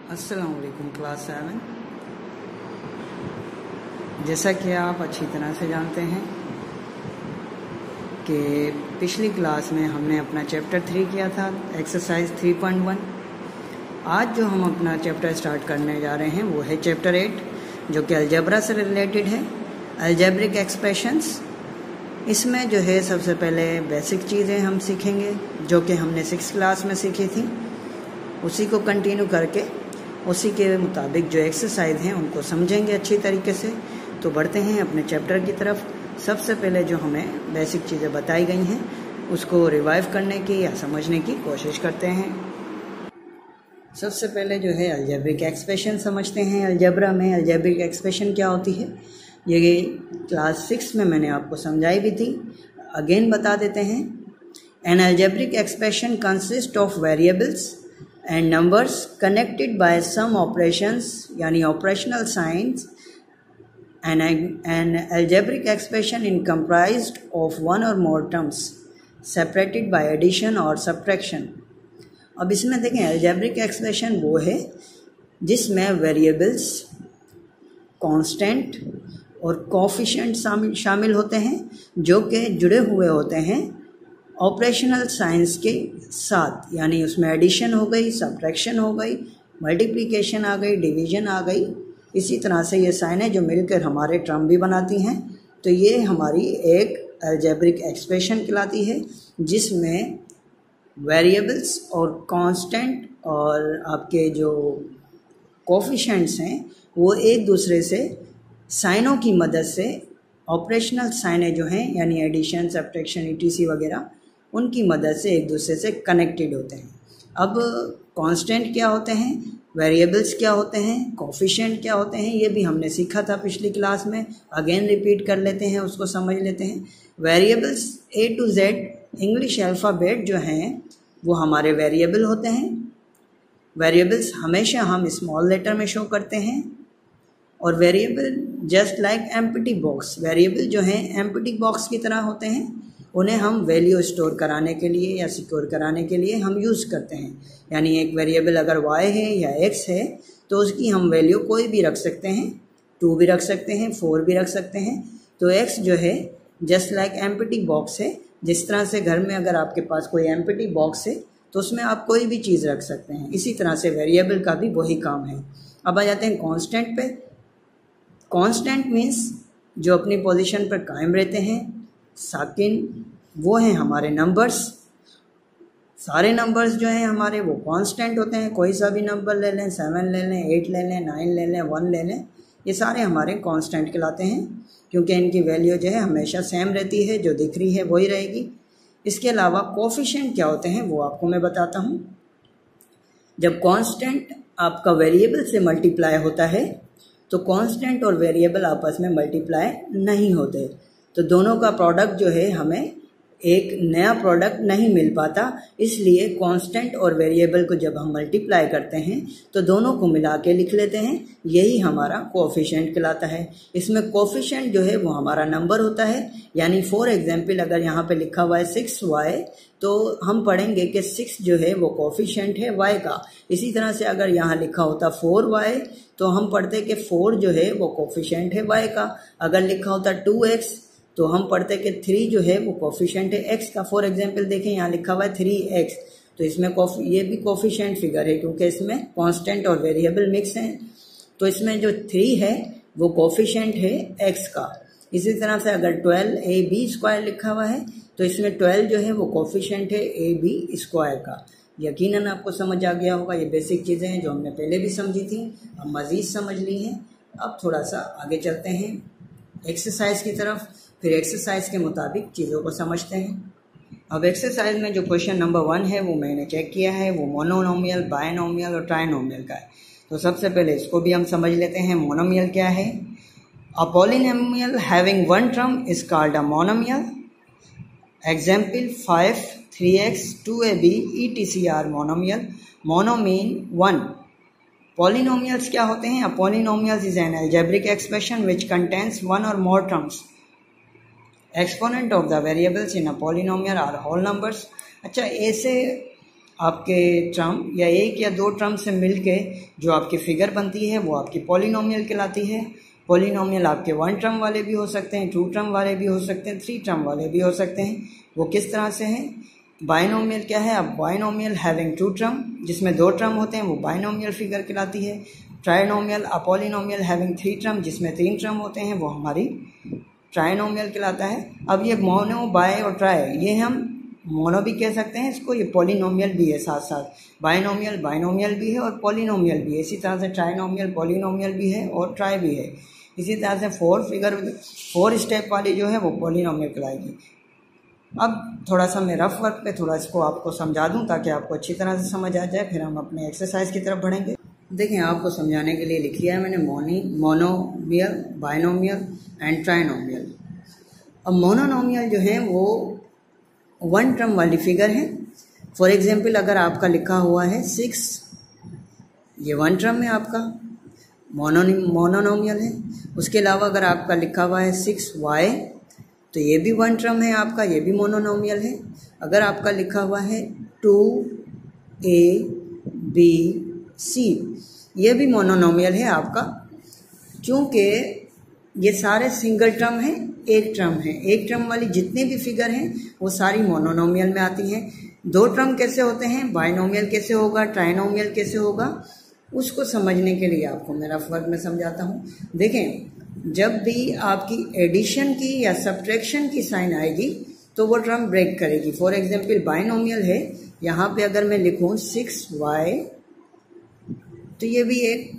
अस्सलाम वालेकुम क्लास 7। जैसा कि आप अच्छी तरह से जानते हैं कि पिछली क्लास में हमने अपना चैप्टर 3 किया था, एक्सरसाइज 3.1। आज जो हम अपना चैप्टर स्टार्ट करने जा रहे हैं वो है चैप्टर 8, जो कि अलजेब्रा से रिलेटेड है, अलजेब्रिक एक्सप्रेशंस। इसमें जो है सबसे पहले बेसिक चीज़ें हम सीखेंगे जो कि हमने 6th क्लास में सीखी थी, उसी को कंटिन्यू करके उसी के मुताबिक जो एक्सरसाइज हैं उनको समझेंगे अच्छी तरीके से। तो बढ़ते हैं अपने चैप्टर की तरफ। सबसे पहले जो हमें बेसिक चीज़ें बताई गई हैं उसको रिवाइव करने की या समझने की कोशिश करते हैं। सबसे पहले जो है अलजेब्रिक एक्सप्रेशन समझते हैं। अलजेब्रा में अलजेब्रिक एक्सप्रेशन क्या होती है ये क्लास 6 में मैंने आपको समझाई भी थी, अगेन बता देते हैं। N algebraic expression consist of variables and numbers connected by some operations यानी operational signs, and an algebraic expression is comprised of one or more terms separated by addition or subtraction। अब इसमें देखें algebraic expression वो है जिसमें variables, constant और coefficient शामिल होते हैं जो कि जुड़े हुए होते हैं ऑपरेशनल साइंस के साथ, यानी उसमें एडिशन हो गई, सब्ट्रैक्शन हो गई, मल्टीप्लिकेशन आ गई, डिवीजन आ गई। इसी तरह से ये साइनें जो मिलकर हमारे टर्म भी बनाती हैं, तो ये हमारी एक अलजेब्रिक एक्सप्रेशन कहलाती है जिसमें वेरिएबल्स और कांस्टेंट और आपके जो कोफिशिएंट्स हैं वो एक दूसरे से साइनों की मदद से, ऑपरेशनल साइनें जो हैं यानी एडिशन, सब्ट्रैक्शन, ईटीसी वगैरह, उनकी मदद से एक दूसरे से कनेक्टेड होते हैं। अब कांस्टेंट क्या होते हैं, वेरिएबल्स क्या होते हैं, कोफिशिएंट क्या होते हैं, ये भी हमने सीखा था पिछली क्लास में। अगेन रिपीट कर लेते हैं, उसको समझ लेते हैं। Variables A to Z English alphabet जो हैं वो हमारे वेरिएबल होते हैं। वेरिएबल्स हमेशा हम स्मॉल लेटर में शो करते हैं। और variable just like empty box, variable जो हैं एम्प्टी बॉक्स की तरह होते हैं, उन्हें हम वैल्यू स्टोर कराने के लिए या सिक्योर कराने के लिए हम यूज़ करते हैं। यानी एक वेरिएबल अगर y है या x है तो उसकी हम वैल्यू कोई भी रख सकते हैं, 2 भी रख सकते हैं, 4 भी रख सकते हैं। तो x जो है जस्ट लाइक एम्प्टी बॉक्स है। जिस तरह से घर में अगर आपके पास कोई एम्प्टी बॉक्स है तो उसमें आप कोई भी चीज़ रख सकते हैं, इसी तरह से वेरिएबल का भी वही काम है। अब आ जाते हैं कांस्टेंट पे। कांस्टेंट मीन्स जो अपनी पोजीशन पर कायम रहते हैं, साकिन, वो हैं हमारे नंबर्स। सारे नंबर्स जो हैं हमारे वो कांस्टेंट होते हैं। कोई सा भी नंबर ले लें, 7 ले लें, 8 ले लें, 9 ले लें, 1 ले लें, ये सारे हमारे कांस्टेंट कहलाते हैं क्योंकि इनकी वैल्यू जो है हमेशा सेम रहती है, जो दिख रही है वही रहेगी। इसके अलावा कोफिशिएंट क्या होते हैं वो आपको मैं बताता हूँ। जब कांस्टेंट आपका वेरिएबल से मल्टीप्लाई होता है तो कांस्टेंट और वेरिएबल आपस में मल्टीप्लाई नहीं होते, तो दोनों का प्रोडक्ट जो है हमें एक नया प्रोडक्ट नहीं मिल पाता। इसलिए कांस्टेंट और वेरिएबल को जब हम मल्टीप्लाई करते हैं तो दोनों को मिला के लिख लेते हैं, यही हमारा कोफिशिएंट कहलाता है। इसमें कोफिशिएंट जो है वो हमारा नंबर होता है। यानी फॉर एग्जांपल अगर यहाँ पे लिखा हुआ है 6y तो हम पढ़ेंगे कि 6 जो है वो कोफिशिएंट है y का। इसी तरह से अगर यहाँ लिखा होता 4y तो हम पढ़ते कि 4 जो है वो कोफिशिएंट है y का। अगर लिखा होता 2x तो हम पढ़ते कि 3 जो है वो कोफिशिएंट है x का। फॉर एग्जांपल देखें यहाँ लिखा हुआ है 3x, तो इसमें ये भी कोफिशिएंट फिगर है क्योंकि इसमें कांस्टेंट और वेरिएबल मिक्स हैं। तो इसमें जो 3 है वो कोफिशिएंट है x का। इसी तरह से अगर 12ab² लिखा हुआ है तो इसमें 12 जो है वो कोफिशिएंट है ab² का। यकीनन आपको समझ आ गया होगा। ये बेसिक चीज़ें हैं जो हमने पहले भी समझी थी, अब मज़ीद समझ ली हैं। अब थोड़ा सा आगे चलते हैं एक्सरसाइज की तरफ, फिर एक्सरसाइज के मुताबिक चीज़ों को समझते हैं। अब एक्सरसाइज में जो क्वेश्चन नंबर 1 है वो मैंने चेक किया है, वो मोनोनोमियल, बायनोमियल और ट्राइनोमियल का है। तो सबसे पहले इसको भी हम समझ लेते हैं। मोनोमियल क्या है? A polynomial having 1 term is called a monomial. Example 5, 3x, 2ab etc are monomial. Mono mean 1। Polynomials क्या होते हैं? A polynomial is an algebraic expression which contains 1 और more terms. Exponent of the variables in a polynomial are whole numbers. अच्छा, ऐसे आपके term या एक या दो टर्म से मिलके जो आपकी फिगर बनती है वो आपकी पॉलिनोमियल कहलाती है। पॉलिनोमियल आपके 1 टर्म वाले भी हो सकते हैं, 2 टर्म वाले भी हो सकते हैं, 3 टर्म वाले भी हो सकते हैं। वो किस तरह से हैं? बाइनोमियल क्या है? अब बाइनोमियल हैविंग 2 टर्म, जिसमें 2 टर्म होते हैं, वो बाइनोमियल फिगर कहलाती है। ट्राइनोमियल अ पॉलिनोमियल हैविंग 3 टर्म, जिसमें 3 टर्म होते हैं, वो हमारी ट्राइनोमियल कहलाता है। अब ये मोनो, बाय और ट्राई, ये हम मोनो भी कह सकते हैं इसको, ये पॉलिनोमियल भी है साथ साथ। बाइनोमियल बाइनोमियल भी है और पॉलिनोमियल भी है। इसी तरह से ट्राइनोमियल पॉलिनोमियल भी है और ट्राई भी है। इसी तरह से 4 स्टेप वाली जो है वो पॉलिनोमियल कहलाएगी। अब थोड़ा सा मैं रफ वर्क पे थोड़ा इसको आपको समझा दूं ताकि आपको अच्छी तरह से समझ आ जाए, फिर हम अपने एक्सरसाइज की तरफ बढ़ेंगे। देखें, आपको समझाने के लिए लिख लिया है मैंने मोनोमियल, बाइनोमियल एंड ट्राइनोमियल। अब मोनोनोमियल जो है वो 1 टर्म वाली फिगर है। फॉर एग्जाम्पल अगर आपका लिखा हुआ है 6, ये 1 टर्म है आपका, मोनोनोमियल है। उसके अलावा अगर आपका लिखा हुआ है 6y, तो ये भी 1 टर्म है आपका, ये भी मोनोनोमियल है। अगर आपका लिखा हुआ है 2abc, ये भी मोनोनोमियल है आपका, क्योंकि ये सारे सिंगल टर्म हैं, एक टर्म है। एक टर्म वाली जितनी भी फिगर हैं वो सारी मोनोनोमियल में आती हैं। 2 टर्म कैसे होते हैं, बाइनोमियल कैसे होगा, ट्राइनोमियल कैसे होगा, उसको समझने के लिए आपको मैं रफ वर्क में समझाता हूँ। देखें, जब भी आपकी एडिशन की या सब्ट्रैक्शन की साइन आएगी तो वो टर्म ब्रेक करेगी। फॉर एग्जांपल बाइनोमियल है, यहाँ पे अगर मैं लिखूँ 6y, तो ये भी एक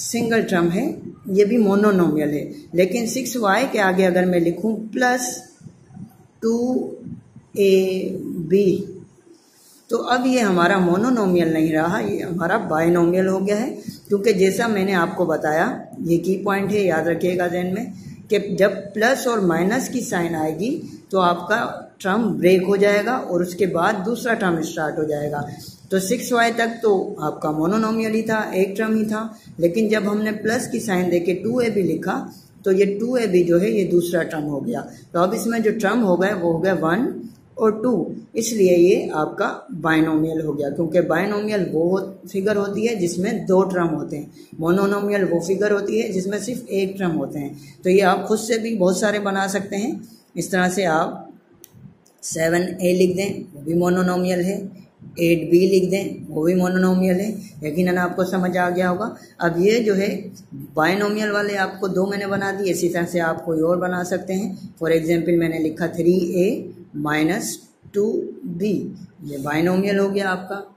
सिंगल टर्म है, ये भी मोनोनोमियल है। लेकिन 6y के आगे अगर मैं लिखूं प्लस 2ab, तो अब ये हमारा मोनोनोमियल नहीं रहा, ये हमारा बाइनोमियल हो गया है। क्योंकि जैसा मैंने आपको बताया, ये की पॉइंट है, याद रखिएगा ध्यान में, कि जब प्लस और माइनस की साइन आएगी तो आपका टर्म ब्रेक हो जाएगा और उसके बाद दूसरा टर्म स्टार्ट हो जाएगा। तो 6y तक तो आपका मोनोनोमियल ही था, एक टर्म ही था। लेकिन जब हमने प्लस की साइन देके 2ab लिखा तो ये 2ab जो है ये दूसरा टर्म हो गया। तो अब इसमें जो टर्म हो गए वो हो गया 1 और 2, इसलिए ये आपका बाइनोमियल हो गया। क्योंकि बाइनोमियल वो फिगर होती है जिसमें 2 टर्म होते हैं, मोनोनोमियल वो फिगर होती है जिसमें सिर्फ एक टर्म होते हैं। तो ये आप खुद से भी बहुत सारे बना सकते हैं। इस तरह से आप 7a लिख दें, वो भी मोनोनोमियल है। 8b लिख दें, वो भी मोनोनोमियल है। यकीनन आपको समझ आ गया होगा। अब ये जो है बाइनोमियल वाले आपको 2 मैंने बना दिए, इसी तरह से आप कोई और बना सकते हैं। फॉर एग्जांपल मैंने लिखा 3a माइनस 2b, ये बाइनोमियल हो गया आपका।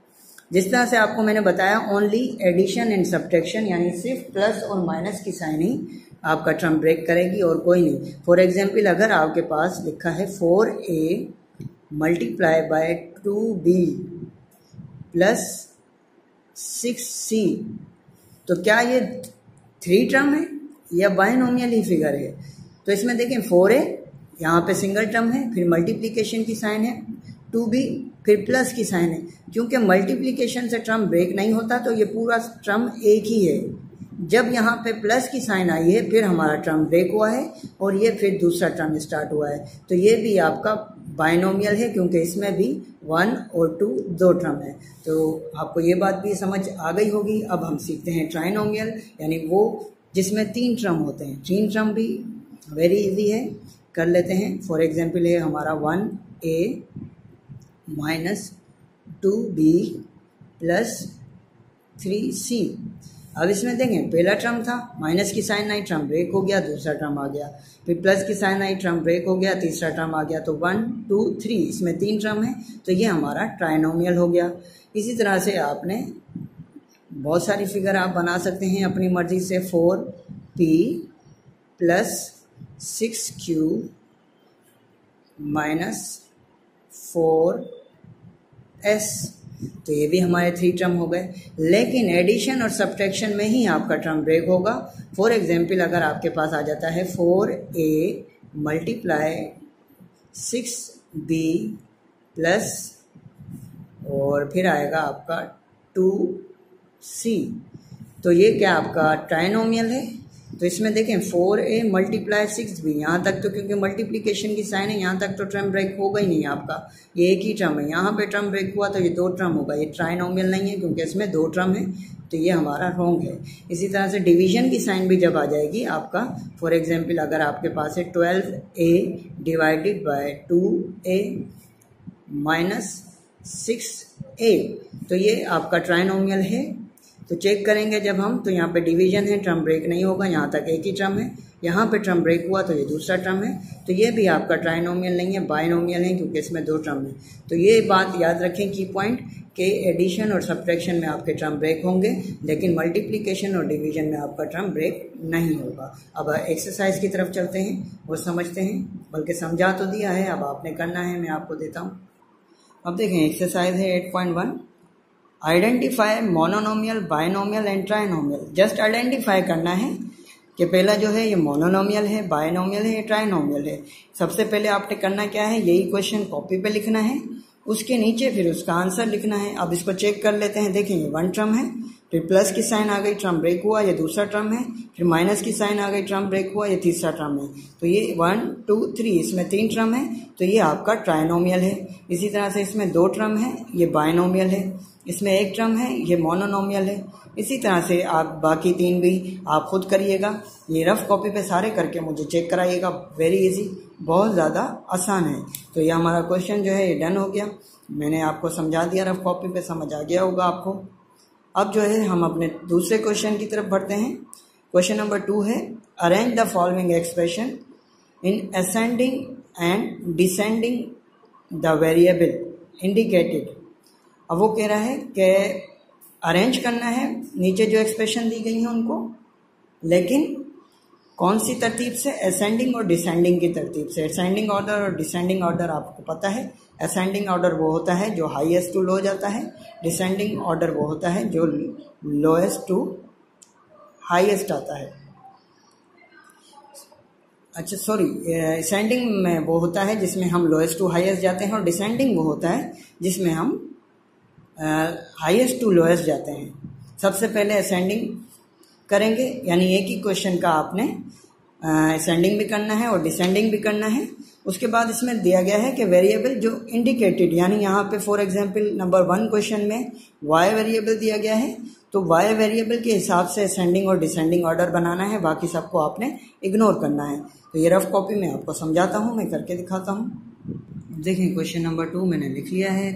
जिस तरह से आपको मैंने बताया, ओनली एडिशन एंड सब्ट्रैक्शन, यानी सिर्फ प्लस और माइनस की साइन ही आपका टर्म ब्रेक करेगी और कोई नहीं। फॉर एग्जांपल अगर आपके पास लिखा है 4a multiply by 2b plus 6c, तो क्या ये 3 टर्म है या बाइनोमियल ही फिगर है? तो इसमें देखें 4a यहाँ पे सिंगल टर्म है, फिर मल्टीप्लिकेशन की साइन है, 2b फिर प्लस की साइन है। क्योंकि मल्टीप्लिकेशन से टर्म ब्रेक नहीं होता तो ये पूरा टर्म एक ही है। जब यहाँ पे प्लस की साइन आई है फिर हमारा टर्म ब्रेक हुआ है और ये फिर दूसरा टर्म स्टार्ट हुआ है। तो ये भी आपका बाइनोमियल है, क्योंकि इसमें भी 1 और 2 2 टर्म है। तो आपको ये बात भी समझ आ गई होगी। अब हम सीखते हैं ट्राइनोमियल, यानी वो जिसमें 3 टर्म होते हैं। 3 टर्म भी वेरी इजी है, कर लेते हैं। फॉर एग्जांपल है हमारा 1a minus 2b plus 3c। अब इसमें देखें, पहला टर्म था, माइनस की साइन आई, टर्म ब्रेक हो गया, दूसरा टर्म आ गया। फिर प्लस की साइन आई, टर्म ब्रेक हो गया, तीसरा टर्म आ गया। तो 1 2 3, इसमें 3 टर्म है, तो ये हमारा ट्राइनोमियल हो गया। इसी तरह से आपने बहुत सारी फिगर आप बना सकते हैं अपनी मर्जी से। 4p plus 6q minus 4s, तो ये भी हमारे 3 टर्म हो गए। लेकिन एडिशन और सब्ट्रैक्शन में ही आपका टर्म ब्रेक होगा। फॉर एग्जांपल अगर आपके पास आ जाता है 4a मल्टीप्लाई 6b प्लस और फिर आएगा आपका 2c, तो ये क्या आपका ट्राइनोमियल है। तो तो इसमें देखें 4a मल्टीप्लाई 6b, यहाँ तक तो क्योंकि मल्टीप्लिकेशन की साइन है, यहाँ तक तो टर्म ब्रेक होगा ही नहीं आपका, ये एक ही टर्म है। यहाँ पे टर्म ब्रेक हुआ तो ये 2 टर्म होगा, ये ट्राइनोमियल नहीं है क्योंकि इसमें 2 टर्म है, तो ये हमारा रॉन्ग है। इसी तरह से डिवीजन की साइन भी जब आ जाएगी आपका, फॉर एग्जाम्पल अगर आपके पास है 12a divided by 2a minus 6a, तो ये आपका ट्राइनोमियल है। तो चेक करेंगे जब हम, तो यहाँ पे डिवीजन है, टर्म ब्रेक नहीं होगा, यहाँ तक एक ही टर्म है, यहाँ पे टर्म ब्रेक हुआ तो ये दूसरा टर्म है, तो ये भी आपका ट्राइनोमियल नहीं है, बाइनोमियल है क्योंकि इसमें 2 टर्म है। तो ये बात याद रखें की पॉइंट, के एडिशन और सब्ट्रैक्शन में आपके टर्म ब्रेक होंगे, लेकिन मल्टीप्लिकेशन और डिवीजन में आपका टर्म ब्रेक नहीं होगा। अब एक्सरसाइज की तरफ चलते हैं और समझते हैं, बल्कि समझा तो दिया है, अब आपने करना है, मैं आपको देता हूँ। अब देखें एक्सरसाइज है 8.1, identify monomial, binomial and trinomial. Just identify करना है कि पहला जो है ये मोनोनोमियल है, बाइनोमियल है, ट्राइनोमियल है। सबसे पहले आपने करना क्या है, यही क्वेश्चन कॉपी पे लिखना है, उसके नीचे फिर उसका आंसर लिखना है। अब इसको चेक कर लेते हैं, देखें ये 1 टर्म है, फिर प्लस की साइन आ गई, टर्म ब्रेक हुआ, ये दूसरा टर्म है, फिर माइनस की साइन आ गई, टर्म ब्रेक हुआ, ये तीसरा टर्म है। तो ये 1 2 3, इसमें 3 टर्म है, तो ये आपका ट्राइनोमियल है। इसी तरह से इसमें 2 टर्म है, ये बाइनोमियल है, इसमें 1 टर्म है, ये मोनोनोमियल है। इसी तरह से आप बाकी 3 भी आप खुद करिएगा, ये रफ कॉपी पे सारे करके मुझे चेक कराइएगा, वेरी इजी, बहुत ज़्यादा आसान है। तो ये हमारा क्वेश्चन जो है ये डन हो गया, मैंने आपको समझा दिया, रफ कॉपी पे समझ आ गया होगा आपको। अब जो है हम अपने दूसरे क्वेश्चन की तरफ बढ़ते हैं। क्वेश्चन नंबर 2 है, arrange the following expression in ascending and descending the variable indicated. अब वो कह रहा है कि अरेंज करना है नीचे जो एक्सप्रेशन दी गई हैं उनको, लेकिन कौन सी तरतीब से, असेंडिंग और डिसेंडिंग की तरतीब से। असेंडिंग ऑर्डर और डिसेंडिंग ऑर्डर आपको पता है, असेंडिंग ऑर्डर वो होता है जो हाईएस्ट टू लो जाता है, डिसेंडिंग ऑर्डर वो होता है जो लोएस्ट टू हाईएस्ट आता है। अच्छा सॉरी, असेंडिंग में वो होता है जिसमें हम लोएस्ट टू हाईएस्ट जाते हैं, और डिसेंडिंग वो होता है जिसमें हम हाईएस्ट टू लोएस्ट जाते हैं। सबसे पहले असेंडिंग करेंगे, यानी एक ही क्वेश्चन का आपने असेंडिंग भी करना है और डिसेंडिंग भी करना है। उसके बाद इसमें दिया गया है कि वेरिएबल जो इंडिकेटेड, यानी यहाँ पे फॉर एग्जांपल नंबर 1 क्वेश्चन में y वेरिएबल दिया गया है, तो y वेरिएबल के हिसाब से असेंडिंग और डिसेंडिंग ऑर्डर बनाना है, बाकी सबको आपने इग्नोर करना है। तो ये रफ कॉपी में आपको समझाता हूँ, मैं करके दिखाता हूँ। देखिए क्वेश्चन नंबर 2 मैंने लिख लिया है।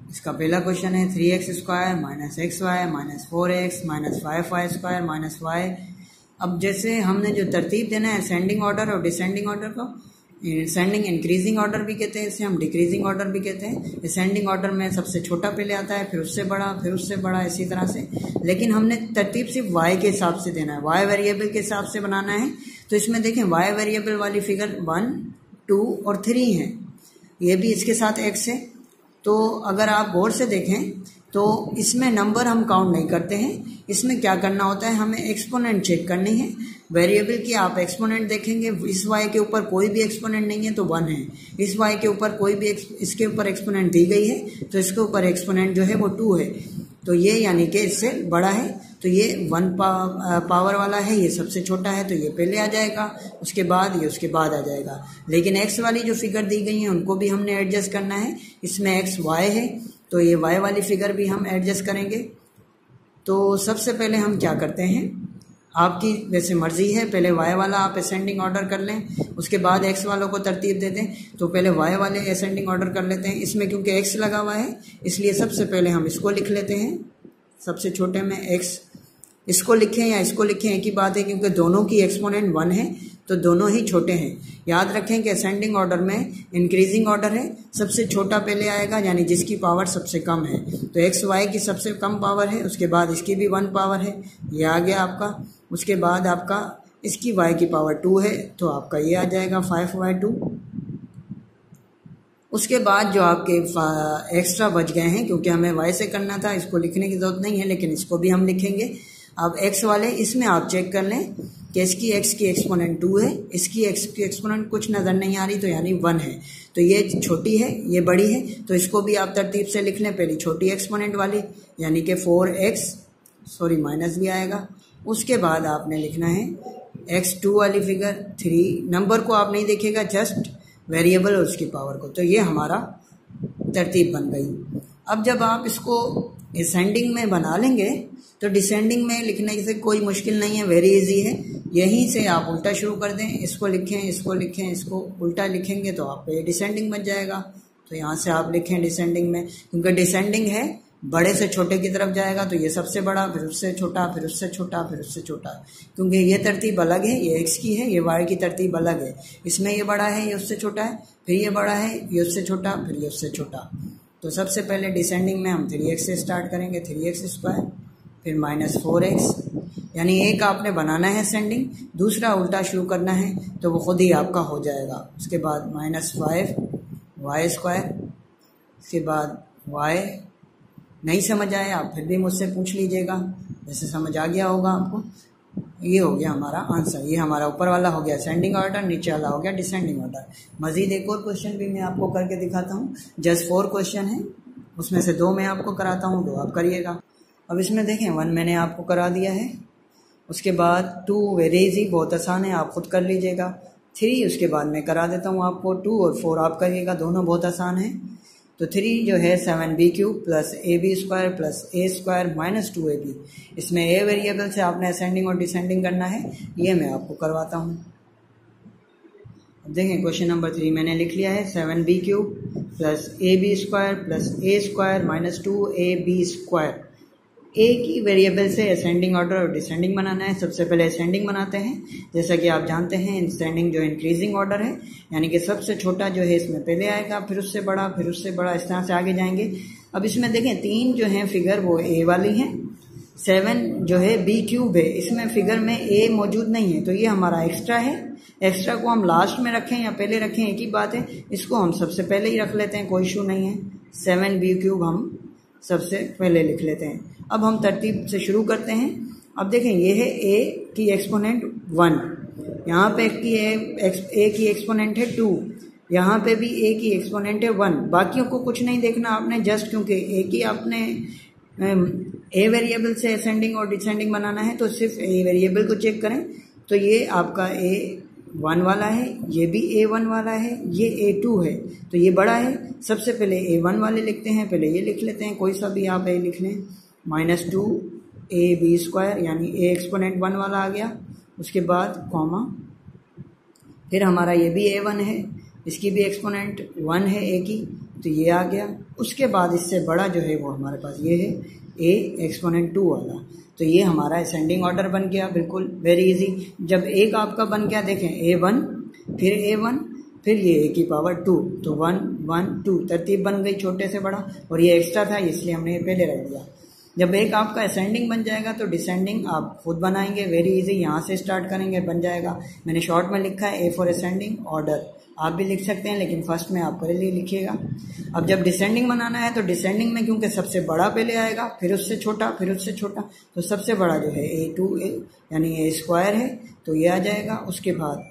इसका पहला क्वेश्चन है 3x square minus x y minus 4x minus 5y square minus y। अब जैसे हमने जो तरतीब देना है असेंडिंग ऑर्डर और डिसेंडिंग ऑर्डर को, असेंडिंग इंक्रीजिंग ऑर्डर भी कहते हैं, इसे हम डिक्रीजिंग ऑर्डर भी कहते हैं। असेंडिंग ऑर्डर में सबसे छोटा पहले आता है, फिर उससे बड़ा, फिर उससे बड़ा, इसी तरह से। लेकिन हमने तरतीब सिर्फ y के हिसाब से देना है, y वेरिएबल के हिसाब से बनाना है। तो इसमें देखें y वेरिएबल वाली फिगर 1 2 और 3 है, ये भी इसके साथ x है। तो अगर आप गौर से देखें तो इसमें नंबर हम काउंट नहीं करते हैं, इसमें क्या करना होता है, हमें एक्सपोनेंट चेक करनी है वेरिएबल की। आप एक्सपोनेंट देखेंगे, इस y के ऊपर कोई भी एक्सपोनेंट नहीं है तो 1 है, इस y के ऊपर कोई भी इसके ऊपर एक्सपोनेंट दी गई है तो इसके ऊपर एक्सपोनेंट जो है वो 2 है, तो ये यानी कि इससे बड़ा है। तो ये 1 पावर वाला है, ये सबसे छोटा है, तो ये पहले आ जाएगा, उसके बाद ये उसके बाद आ जाएगा। लेकिन x वाली जो फिगर दी गई है उनको भी हमने एडजस्ट करना है, इसमें x y है तो ये y वाली फिगर भी हम एडजस्ट करेंगे। तो सबसे पहले हम क्या करते हैं, आपकी वैसे मर्जी है, पहले y वाला आप असेंडिंग ऑर्डर कर लें, उसके बाद x वालों को तरतीब दे दें। तो पहले y वाले असेंडिंग ऑर्डर कर लेते हैं, इसमें क्योंकि x लगा हुआ है इसलिए सबसे पहले हम इसको लिख लेते हैं, सबसे छोटे में x। इसको लिखें या इसको लिखें एक ही बात है, क्योंकि दोनों की एक्सपोनेंट 1 है तो दोनों ही छोटे हैं। याद रखें कि असेंडिंग ऑर्डर में इंक्रीजिंग ऑर्डर है, सबसे छोटा पहले आएगा, यानी जिसकी पावर सबसे कम है। तो एक्स वाई की सबसे कम पावर है, उसके बाद इसकी भी 1 पावर है, ये आ गया आपका। उसके बाद आपका इसकी y की पावर 2 है तो आपका ये आ जाएगा 5y2। उसके बाद जो आपके एक्स्ट्रा बच गए हैं, क्योंकि हमें y से करना था, इसको लिखने की ज़रूरत नहीं है, लेकिन इसको भी हम लिखेंगे। अब x वाले इसमें आप चेक कर लें कि इसकी x की एक्सपोनेंट 2 है, इसकी x की एक्सपोनेंट कुछ नज़र नहीं आ रही तो यानी 1 है, तो ये छोटी है ये बड़ी है, तो इसको भी आप तरतीब से लिख लें। पहली छोटी एक्सपोनेंट वाली यानी कि 4x, सॉरी माइनस भी आएगा। उसके बाद आपने लिखना है x2 वाली फिगर 3 नंबर को आप नहीं देखिएगा, जस्ट वेरिएबल और उसकी पावर को। तो ये हमारा तरतीब बन गई। अब जब आप इसको असेंडिंग में बना लेंगे तो डिसेंडिंग में लिखने से कोई मुश्किल नहीं है, वेरी इजी है। यहीं से आप उल्टा शुरू कर दें, इसको लिखें, इसको लिखें, इसको उल्टा लिखेंगे तो आपको ये डिसेंडिंग बन जाएगा। तो यहाँ से आप लिखें डिसेंडिंग में, क्योंकि डिसेंडिंग है बड़े से छोटे की तरफ जाएगा, तो ये सबसे बड़ा, फिर उससे छोटा, फिर उससे छोटा, फिर उससे छोटा, क्योंकि ये तरतीब अलग है, ये x की है, ये y की तरतीब अलग है। इसमें ये बड़ा है, ये उससे छोटा है, फिर ये बड़ा है, ये उससे छोटा, फिर ये उससे छोटा। तो सबसे पहले डिसेंडिंग में हम 3x से स्टार्ट करेंगे, 3x², फिर -4x, यानी एक आपने बनाना है असेंडिंग, दूसरा उल्टा शुरू करना है तो वो खुद ही आपका हो जाएगा। उसके बाद -5y², उसके बाद y। नहीं समझ आए आप फिर भी मुझसे पूछ लीजिएगा, वैसे समझ आ गया होगा आपको। ये हो गया हमारा आंसर, ये हमारा ऊपर वाला हो गया असेंडिंग ऑर्डर, नीचे वाला हो गया डिसेंडिंग ऑर्डर। मज़ीद एक और क्वेश्चन भी मैं आपको करके दिखाता हूँ। जस्ट 4 क्वेश्चन है, उसमें से 2 मैं आपको कराता हूँ, 2 आप करिएगा। अब इसमें देखें 1 मैंने आपको करा दिया है, उसके बाद 2 वेरी इजी, बहुत आसान है, आप खुद कर लीजिएगा। 3 उसके बाद मैं करा देता हूँ आपको, 2 और 4 आप करिएगा, दोनों बहुत आसान है। तो 3 जो है 7b³ + ab² + a² - 2ab, इसमें a वेरिएबल से आपने असेंडिंग और डिसेंडिंग करना है, ये मैं आपको करवाता हूँ। अब देखें क्वेश्चन नंबर 3 मैंने लिख लिया है, 7b³ + ab² + a² - 2ab²। ए की वेरिएबल से असेंडिंग ऑर्डर और डिसेंडिंग बनाना है। सबसे पहले असेंडिंग बनाते हैं, जैसा कि आप जानते हैं असेंडिंग जो इंक्रीजिंग ऑर्डर है, यानी कि सबसे छोटा जो है इसमें पहले आएगा, फिर उससे बड़ा, फिर उससे बड़ा, इस तरह से आगे जाएंगे। अब इसमें देखें 3 जो हैं फिगर वो ए वाली हैं, 7 जो है b³ है, इसमें फिगर में ए मौजूद नहीं है, तो ये हमारा एक्स्ट्रा है। एक्स्ट्रा को हम लास्ट में रखें या पहले रखें एक ही बात है, इसको हम सबसे पहले ही रख लेते हैं, कोई इशू नहीं है। 7b³ हम सबसे पहले लिख लेते हैं। अब हम तरतीब से शुरू करते हैं। अब देखें ये है a की एक्सपोनेंट 1, यहाँ पे a की एक्सपोनेंट है 2, यहाँ पे भी a की एक्सपोनेंट है 1। बाकियों को कुछ नहीं देखना आपने, जस्ट क्योंकि a की आपने a वेरिएबल से असेंडिंग और डिसेंडिंग बनाना है तो सिर्फ a वेरिएबल को चेक करें। तो ये आपका a1 वाला है, ये भी a1 वाला है, ये a2 है, तो ये बड़ा है। सबसे पहले a1 वाले लिखते हैं, पहले ये लिख लेते हैं, कोई सा भी आप a लिख लें, -2ab², यानी a एक्सपोनेंट 1 वाला आ गया। उसके बाद कॉमा, फिर हमारा ये भी a1 है, इसकी भी एक्सपोनेंट 1 है a की, तो ये आ गया। उसके बाद इससे बड़ा जो है वो हमारे पास ये है a एक्सपोनेंट 2 वाला, तो ये हमारा असेंडिंग ऑर्डर बन गया, बिल्कुल वेरी इजी। जब एक आपका बन गया, देखें a1, फिर a1, फिर ये a की पावर 2, तो 1 1 2 तरतीब बन गई छोटे से बड़ा, और ये एक्स्ट्रा था इसलिए हमने ये पहले रख दिया। जब एक आपका असेंडिंग बन जाएगा तो डिसेंडिंग आप खुद बनाएंगे, वेरी इजी, यहाँ से स्टार्ट करेंगे, बन जाएगा। मैंने शॉर्ट में लिखा है A फॉर असेंडिंग ऑर्डर, आप भी लिख सकते हैं, लेकिन फर्स्ट में आप पहले लिखिएगा। अब जब डिसेंडिंग बनाना है तो डिसेंडिंग में क्योंकि सबसे बड़ा पहले आएगा, फिर उससे छोटा, फिर उससे छोटा, तो सबसे बड़ा जो है a2 यानी a² है, तो ये आ जाएगा। उसके बाद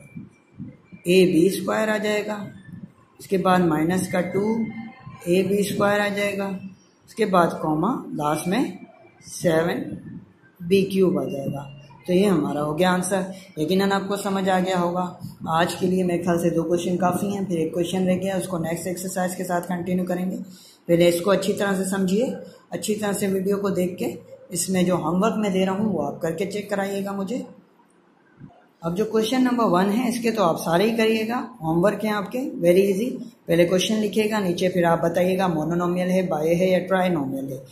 ab² आ जाएगा, उसके बाद -2 ab² आ जाएगा, उसके बाद कॉमा, लास्ट में 7b³ आ जाएगा। तो ये हमारा हो गया आंसर। यकीनन आपको समझ आ गया होगा। आज के लिए मेरे ख्याल से 2 क्वेश्चन काफ़ी हैं, फिर एक क्वेश्चन रह गया, उसको नेक्स्ट एक्सरसाइज के साथ कंटिन्यू करेंगे। पहले इसको अच्छी तरह से समझिए, अच्छी तरह से वीडियो को देख के इसमें जो होमवर्क मैं दे रहा हूँ वो आप करके चेक कराइएगा मुझे। अब जो क्वेश्चन नंबर 1 है इसके तो आप सारे ही करिएगा, होमवर्क हैं आपके, वेरी इजी। पहले क्वेश्चन लिखिएगा, नीचे फिर आप बताइएगा मोनोनोमियल है, बाय है या ट्राइनोमियल है।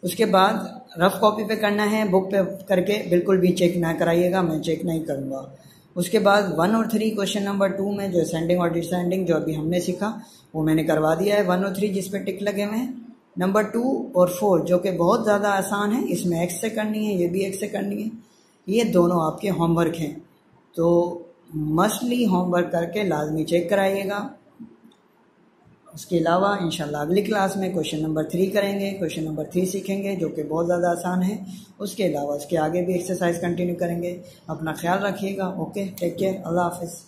उसके बाद रफ कॉपी पे करना है, बुक पे करके बिल्कुल भी चेक ना कराइएगा, मैं चेक नहीं करूँगा। उसके बाद 1 और 3 क्वेश्चन नंबर 2 में जो असेंडिंग और डिसेंडिंग जो अभी हमने सीखा वो मैंने करवा दिया है, 1 और 3 जिस पे टिक लगे हुए हैं। नंबर 2 और 4 जो कि बहुत ज़्यादा आसान है, इसमें x से करनी है, ये भी x से करनी है, ये दोनों आपके होमवर्क हैं, तो मस्टली होमवर्क करके लाजमी चेक कराइएगा। उसके अलावा इंशाल्लाह अगली क्लास में क्वेश्चन नंबर 3 करेंगे, क्वेश्चन नंबर 3 सीखेंगे जो कि बहुत ज़्यादा आसान है। उसके अलावा इसके आगे भी एक्सरसाइज कंटिन्यू करेंगे। अपना ख्याल रखिएगा। ओके, टेक केयर, अल्लाह हाफिज़।